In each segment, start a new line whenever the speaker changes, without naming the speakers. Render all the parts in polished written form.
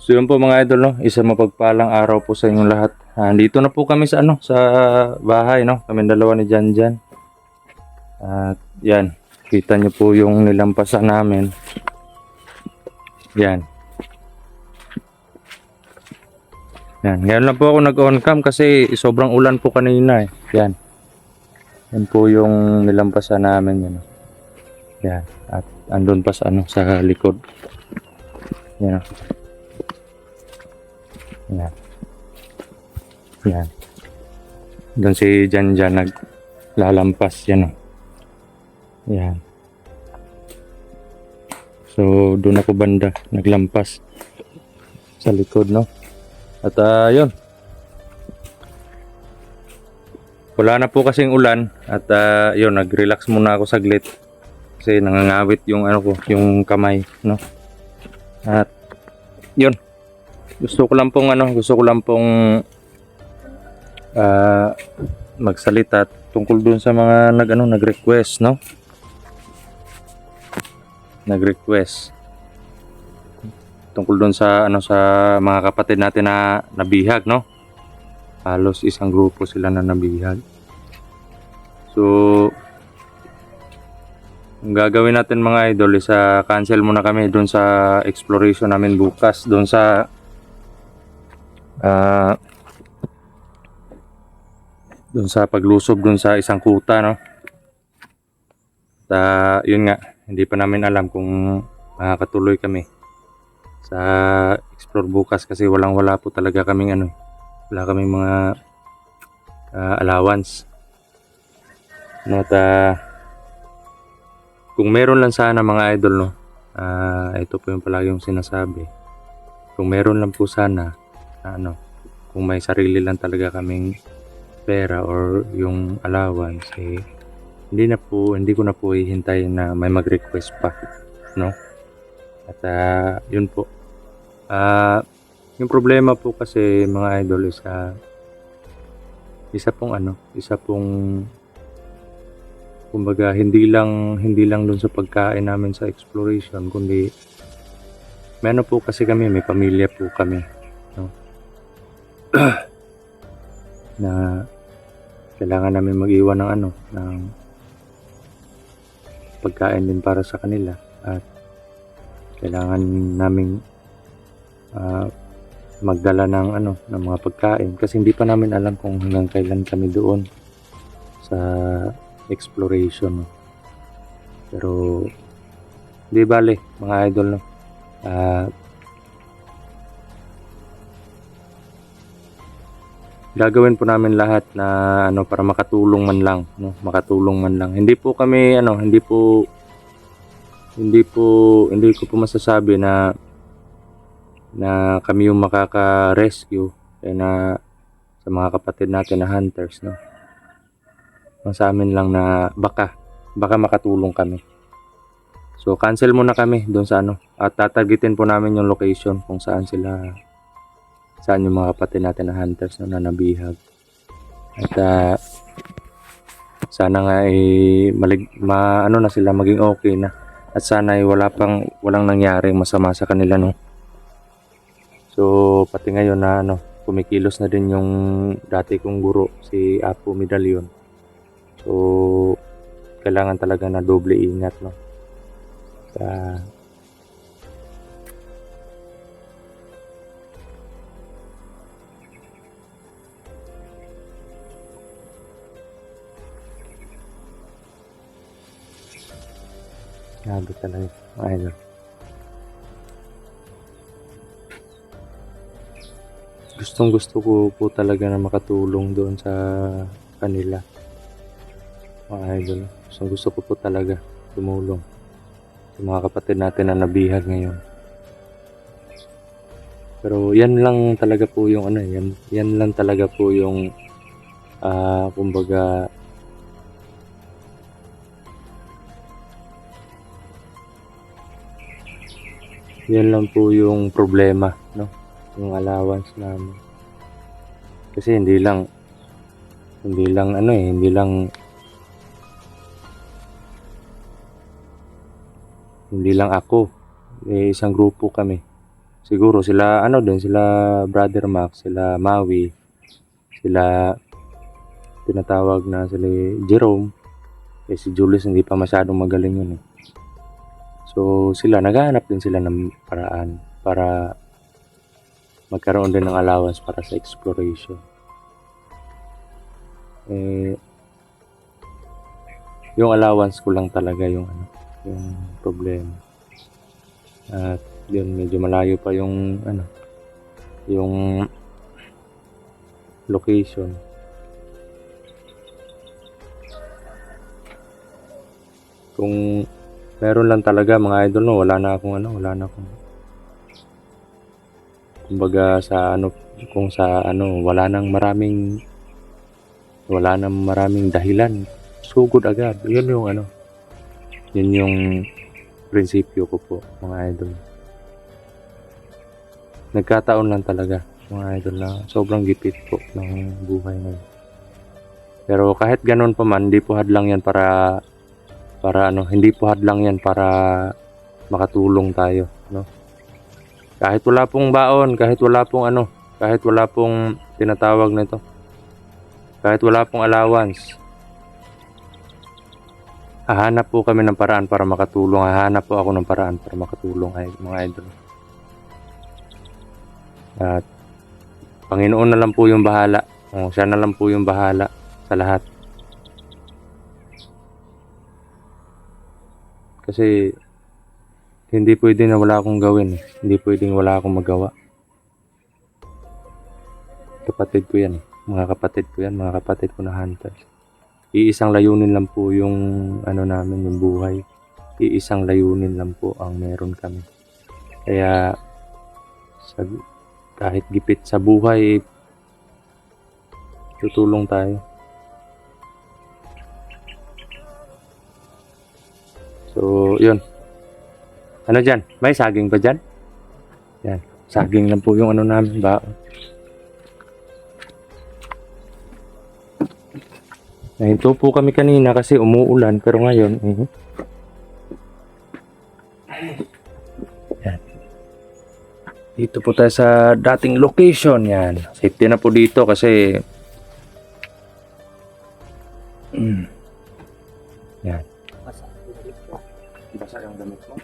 So yun po mga idol, no, isa mapagpalang araw po sa inyong lahat. Dito na po kami sa sa bahay, no. Kami dalawa ni Janjan. At yan, kita niyo po yung nilampasan namin. Yan. Yan, ngayon lang po ako nag-on cam kasi sobrang ulan po kanina eh. Yan. Yan po yung nilampasan namin yan. Yan. At andun pa sa sa likod. Yan. Yan. Yan. Doon si Janjan naglalampas yan. Yan. So doon ako banda naglampas sa likod, no. At yun. Wala na po kasing ulan at yun, nag-relax muna ako saglit kasi nangangawit yung ko, yung kamay, no. At yun. Gusto ko lang pong magsalita tungkol dun sa mga nag-request, no. Nag-request tungkol dun sa sa mga kapatid natin na nabihag, no. Halos isang grupo sila na nabihag. So ang gagawin natin mga idol is cancel muna kami dun sa exploration namin bukas dun sa dun sa paglusob dun sa isang kuta, no. At yun nga, hindi pa namin alam kung makakatuloy kami sa explore bukas kasi wala po talaga kaming wala kaming mga allowance, no. At kung meron lang sana mga idol, no, ito po yung palagi yung sinasabi, kung meron lang po sana kung may sarili lang talaga kaming pera or yung allowance, hindi ko na po hihintayin na may mag-request pa, no. At yun po, yung problema po kasi mga idol is isa pong kumbaga hindi lang dun sa pagkain namin sa exploration, kundi may po kasi kami, may pamilya po kami, no. Na kailangan namin mag-iwan ng pagkain din para sa kanila at kailangan naming magdala ng mga pagkain kasi hindi pa namin alam kung hanggang kailan kami doon sa exploration, no? Pero di bale mga idol, no, gagawin po namin lahat na para makatulong man lang, no, hindi ko po masasabi na kami yung makaka-rescue na sa mga kapatid natin na hunters, no. Ang sa amin lang na baka makatulong kami. So cancel muna kami doon sa at tatargetin po namin yung location kung saan yung mga kapatid natin na hunters na nabihag. At sana nga na sila maging okay na at sana walang nangyaring masama sa kanila, no. So pati ngayon na kumikilos na din yung dati kong guro, si Apo Medallion. So kailangan talaga na doble ingat, no. Grabe talaga mga idol. Gusto ko po talaga na makatulong doon sa kanila mga idol. Gusto ko po talaga tumulong sa mga kapatid natin na nabihag ngayon. Pero yan lang talaga po yung yan lang talaga po yung kumbaga yan lang po yung problema, no, yung allowance namin. Kasi hindi lang ako, isang grupo kami. siguro sila ano din, sila Brother Max, sila Maui, sila tinatawag na sila Jerome, si Julius hindi pa masyadong magaling yun eh. So sila, naghahanap din sila ng paraan para magkaroon din ng allowance para sa exploration. Yung allowance ko lang talaga yung problema. At yun, medyo malayo pa yung yung location. Kung meron lang talaga mga idol, no, wala na akong kumbaga kung sa wala nang maraming dahilan, sugod agad. Yun yung prinsipyo ko po, mga idol. Nagkataon lang talaga, mga idol, na sobrang gipit po ng buhay ngayon. Pero kahit ganun pa man, hindi po hadlang yan para makatulong tayo, no? Kahit wala pong baon, kahit wala pong tinatawag na ito, kahit wala pong allowance, hahanap po kami ng paraan para makatulong. Hahanap po ako ng paraan para makatulong, mga idol. At Panginoon na lang po yung bahala. Siya na lang po yung bahala sa lahat. Kasi hindi pwede na wala akong gawin. Hindi pwedeng wala akong magawa. Kapatid ko yan. Mga kapatid ko na hunters. Iisang layunin lang po yung namin, yung buhay. Iisang layunin lang po ang meron kami. Kaya kahit gipit sa buhay, tutulong tayo. So, yun. Ano dyan? May saging pa dyan? Yan. Saging lang po yung namin baon. Nahinto po kami kanina kasi umuulan, pero ngayon, yan. Dito po tayo sa dating location, yan. Safety na po dito kasi yan. Basa yung damit mo?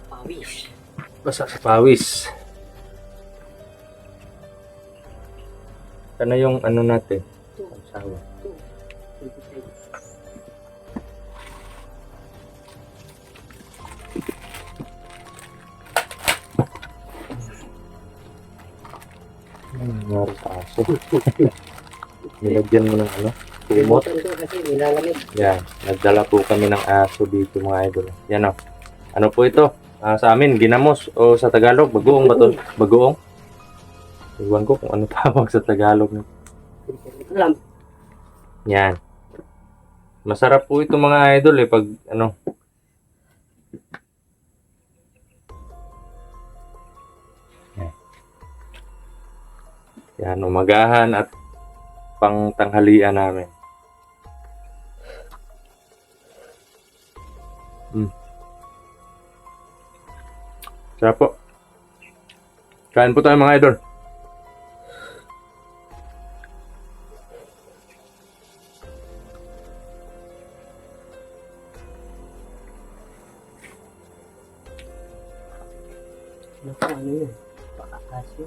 Pawis.
Basa sa pawis. Kana yung natin? Sawa. Nangyari sa aso. Nilagyan mo ng kumot.
Kasi nilalamig.
Yan. Nagdala po kami ng aso dito, mga idol. Yan o. Ano po ito? Sa amin, ginamos. O sa Tagalog, bagoong ba ito? Bagoong? Iwan ko kung ano tawag sa Tagalog.
Alam.
Yan. Masarap po ito, mga idol pag Yan, umagahan at pangtanghalian namin. Sarap po. Kain po tayo, mga idol.
Ano yun? Pakakasyo.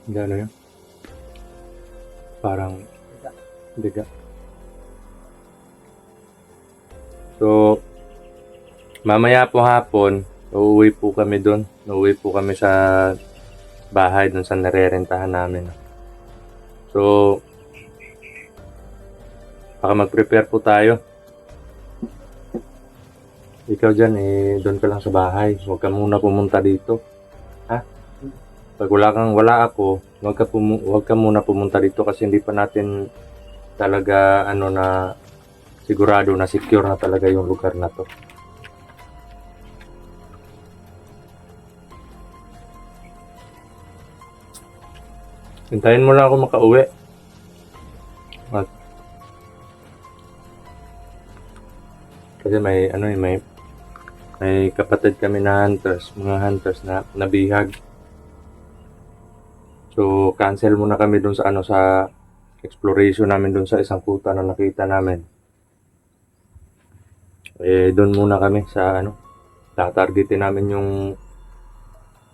Gano'n yun? Parang diga. So, mamaya po hapon, uuwi po kami doon. Uuwi po kami sa bahay doon sa narerentahan namin. So, baka mag-prepare po tayo. Ikaw dyan, doon ka lang sa bahay. Huwag ka muna pumunta dito. Ha? Pag wala ako, huwag ka muna pumunta dito kasi hindi pa natin talaga na sigurado na secure na talaga yung lugar na to. Hintayin mo lang ako makauwi. Kasi may May kapatid kami na hunters, mga hunters na nabihag. So, cancel muna kami dun sa sa exploration namin dun sa isang kuta na nakita namin. Dun muna kami sa tatargetin namin yung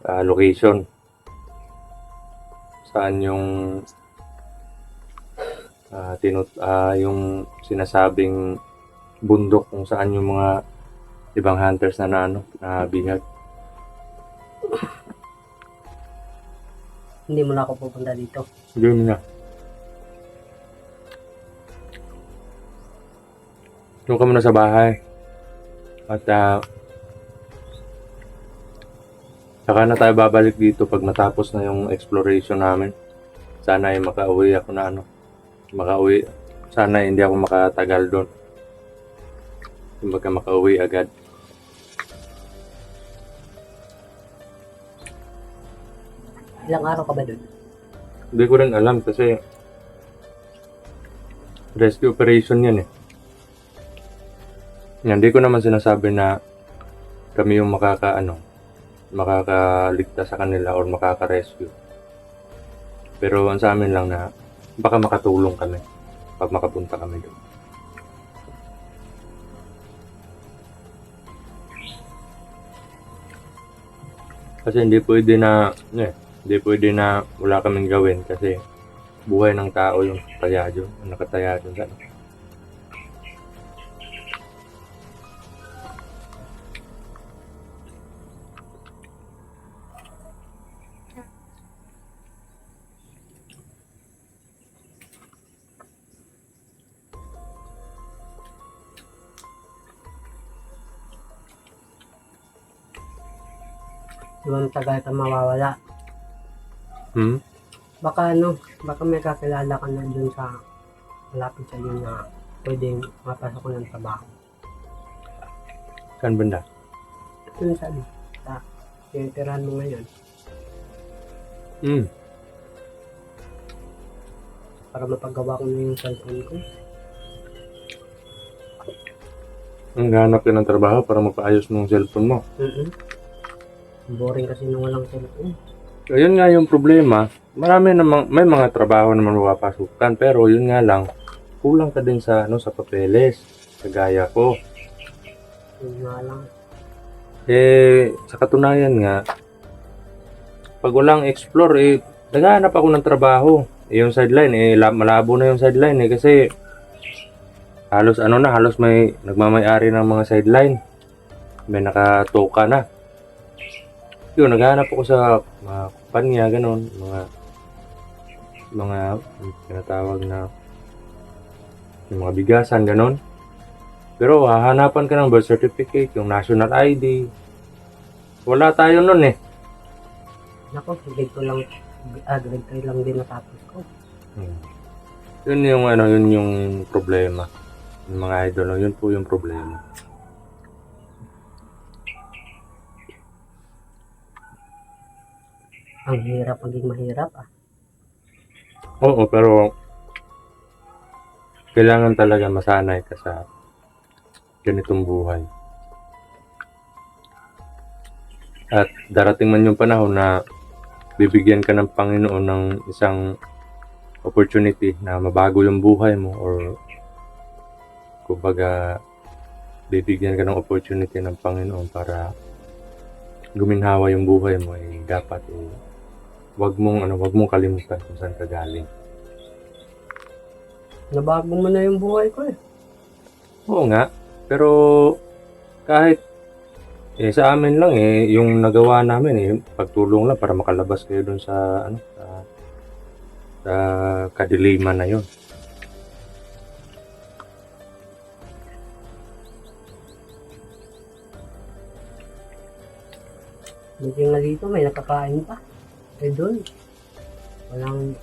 location. Saan yung yung sinasabing bundok kung saan yung mga ibang hunters na nabihag.
Hindi mo na ako pupunta dito.
Doon na. Doon ka muna sa bahay. At saka na tayo babalik dito pag matapos na yung exploration namin. Sana ay makauwi ako na makauwi. Sana hindi ako makatagal doon. Kumbaga makauwi agad.
Ilang araw ka ba dun?
Hindi ko rin alam kasi rescue operation yan eh. Hindi ko naman sinasabi na kami yung makakaligtas sa kanila or makaka-rescue. Pero ang sa amin lang na baka makatulong kami pag makapunta kami doon. Kasi hindi pwede na wala kaming gawin kasi buhay ng tao yung nakataya dun sa
Ibang tagal ka mawawala. Baka may kakilala ka na dun sa malapit sa iyo na pwedeng mapasok ko ng trabaho.
Saan banda?
Ito na sabi, tinitirahan mo ngayon para mapagawa ko na yung cellphone ko.
Ang hanap ka ng trabaho para mapaayos ng cellphone mo.
Boring kasi nung walang cellphone.
Ayun nga yung problema. May mga trabaho naman mapapasukan pero yun nga lang kulang ka din sa sa papeles. Kagaya ko.
Yun nga lang.
Sa katunayan nga pag walang explore naghahanap ako ng trabaho. Yung sideline malabo na yung sideline kasi halos may nagmamay-ari ng mga sideline. May nakatoka na. Yun, naghahanap ako sa mga kumpanya, ganun, mga tinatawag na yung mga bigasan, ganun. Pero hahanapan ka ng birth certificate, yung national ID. Wala tayo nun eh.
Nako, grade 3 lang din natapos ko.
Yun yung problema. Yung mga idol, yun po yung problema.
Ang hirap maging mahirap
Oo, pero kailangan talaga masanay ka sa ganitong buhay. At darating man yung panahon na bibigyan ka ng Panginoon ng isang opportunity na mabago yung buhay mo or kumbaga bibigyan ka ng opportunity ng Panginoon para guminhawa yung buhay mo dapat wag mong kalimutan kung saan ka galing.
Nabago mo na yung buhay ko eh.
Oo nga, pero kahit sa amin lang yung nagawa namin pagtulong lang para makalabas kayo dun sa sa kadiliman na yun.
Buti nga dito may nakakain pa. Doon, walang,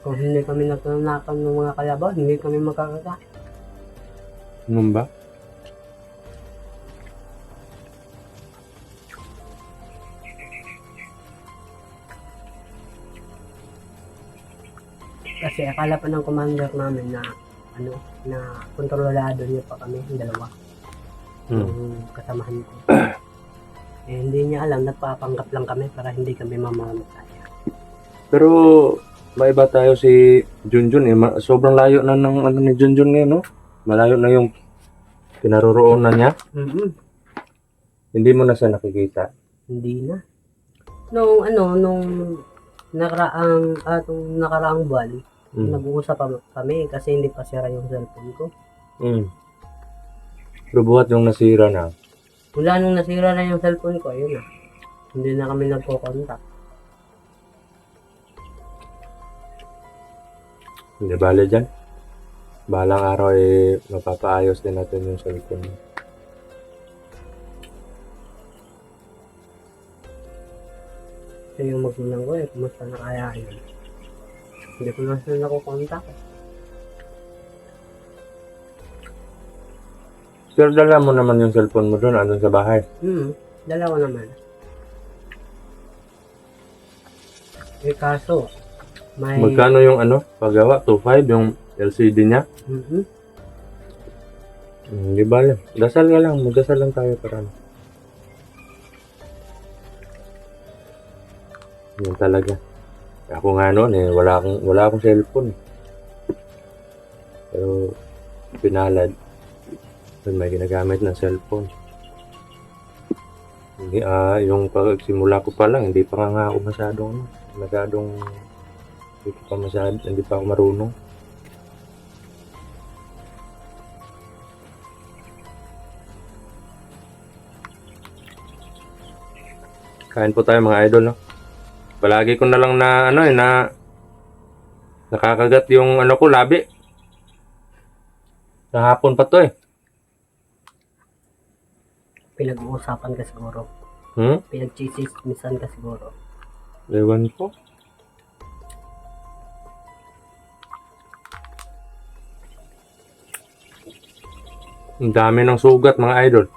kung hindi kami natanakan ng mga kalabaw, hindi kami makakakain.
Ano ba?
Kasi akala pa ng commander namin na na kontrolado niya pa kami, yung dalawa. yung kasamahan ko. Eh, hindi niya alam, nagpapanggap lang kami para hindi kami mamamatay.
Pero maiba tayo si Junjun eh. Sobrang layo na ng ano ni Junjun ngayon, no? Malayo na yung kinaroroonan niya. Hindi mo na siya nakikita.
Hindi na. Nung nakaraang buwan, nag-uusap kami kasi hindi pa sira yung cellphone ko.
Pero buhat yung nasira na.
Mula nung nasira na yung cellphone ko, ayun na. Hindi na kami nagko-contact.
Hindi bale dyan. Balang araw eh, mapapaayos din natin yung cellphone.
So yung magulang ko kumusta na kaya yun? Hindi ko na sila nako-contact.
Pero dala mo naman yung cellphone mo doon, andun sa bahay.
Dalawa naman. Eh kaso, may...
Magkano yung ano, paggawa? 2.5 yung LCD niya? Hindi bale. Dasal ka lang, magdasal lang tayo para ano. Yan talaga. Ako nga noon eh, wala akong cellphone. Pero pinalad. May ginagamit ng cellphone. Hindi, yung pagsimula ko pa lang, hindi pa nga ako masyadong hindi pa ako marunong. Kain po tayo mga idol, no? Palagi ko na lang na nakakagat yung ko, labi. Kahapon pa to eh.
Pinag-uusapan ka siguro. Pinag-chismisan ka siguro.
Ewan ko. Ang dami ng sugat mga idol.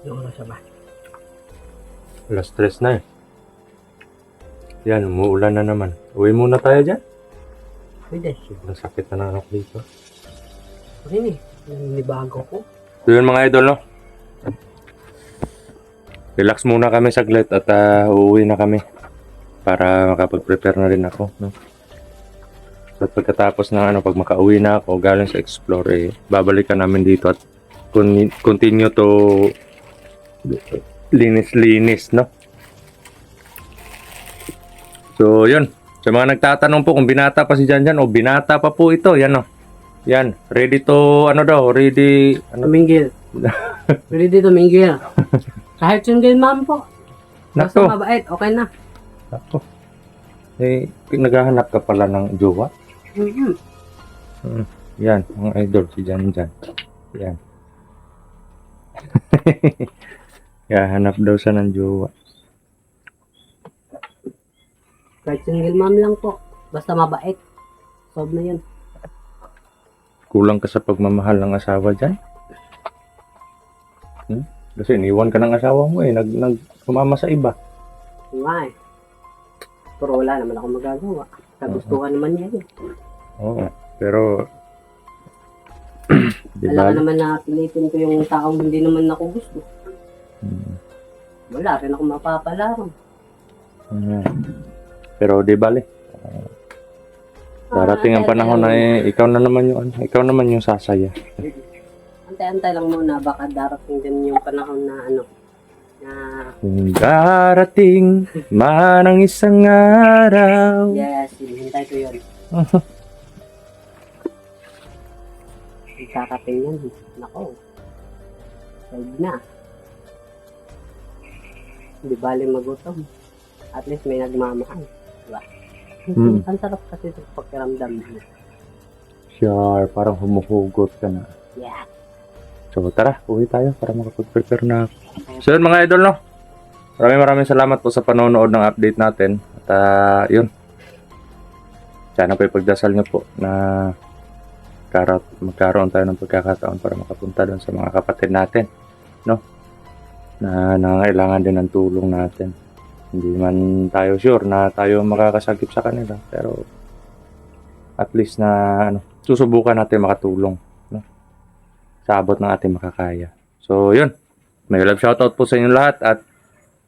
Yung oras ba?
Alas 3 na eh. Yan, umuulan na naman. Uwi muna tayo dyan.
Pwede.
Sobrang sakit na ako dito.
Okay naninibago ko.
So yun mga idol, no? Relax muna kami saglit at uuwi na kami. Para makapag-prepare na rin ako, no? So at pagkatapos ng pag makauwi na ako galing sa Explore, babalikan namin dito at continue to linis-linis, no? So, yun. Sa mga nagtatanong po kung binata pa si Janjan o binata pa po ito, yan, no? Yan. Ready to,
Tumingil. Ready tumingil. Kahit yung ma'am po. Basta
Nako.
mabait, okay na.
Ako. Naghahanap ka pala ng jowa? Yan, mga idol, si Janjan. Yan. Hanap daw siya ng jowa.
Kahit single mom lang po. Basta mabait. Solve na yun.
Kulang ka sa pagmamahal ng asawa dyan? Kasi iniwan ka ng asawa mo sumama sa iba.
Nga eh. Pero wala naman akong magagawa. Kagustuhan naman niya yun.
Oo. Pero di
Alam
ba?
naman na pilitin ko yung taong hindi naman ako gusto. Wala rin ako mapapalaran.
Pero di bale. Darating ang panahon na ikaw naman yung sasaya.
Antay-antay lang muna, baka darating din yung panahon na
Kung darating man ang isang araw.
yes, hinihintay ko yun. Kakating yan. Nako. Huwag na. Hindi bali magutom. At least may nagmamahal. Diba? Ang sarap kasi sa pakiramdam.
Sure, parang humuhugot ka na.
Yeah.
So tara, uwi tayo para makapag-prepare na ako. So yun mga idol, no? Maraming salamat po sa panonood ng update natin. At yun. sana po ipagdasal nyo po na magkaroon tayo ng pagkakataon para makapunta doon sa mga kapatid natin, no? Na nangangailangan din ng tulong natin. Hindi man tayo sure na tayo makakasagip sa kanila, pero at least na susubukan natin makatulong, no? Sa abot ng ating makakaya. So, yun. May love shoutout po sa inyo lahat at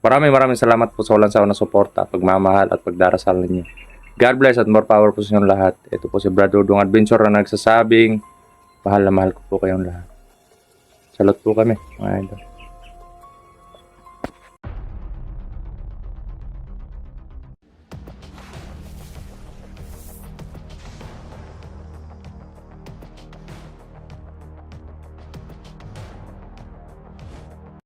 maraming salamat po sa walang sawa na suporta, pagmamahal at pagdarasal ninyo. God bless at more power po sa inyong lahat. Ito po si Brad Dudong Adventure na nagsasabing mahal na mahal ko po kayong lahat. Salute po kami, mga idol.